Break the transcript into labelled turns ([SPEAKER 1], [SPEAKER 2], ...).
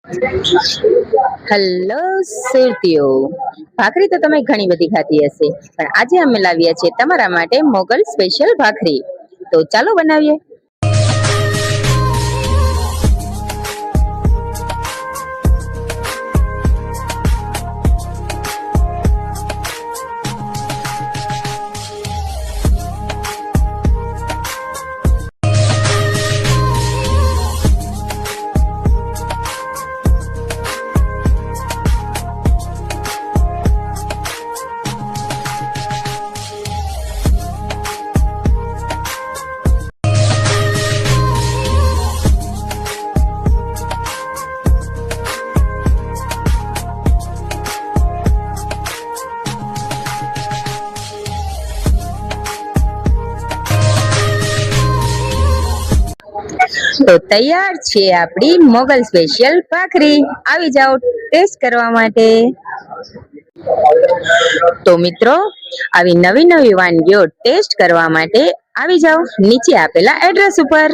[SPEAKER 1] Hello સુરતીઓ, ભાખરી તો તમે ઘણી બધી ખાધી હશે, પણ આજે અમે લાવ્યા છે તમારા માટે મોગલ સ્પેશિયલ ભાખરી. તો ચાલો બનાવીએ. તો તૈયાર છે આપણી મોગલ સ્પેશિયલ ભાખરી. આવી જાઓ ટેસ્ટ કરવા માટે. તો મિત્રો, આવી નવી નવી વાનગીઓ ટેસ્ટ કરવા માટે આવી જાઓ નીચે આપેલા એડ્રેસ ઉપર.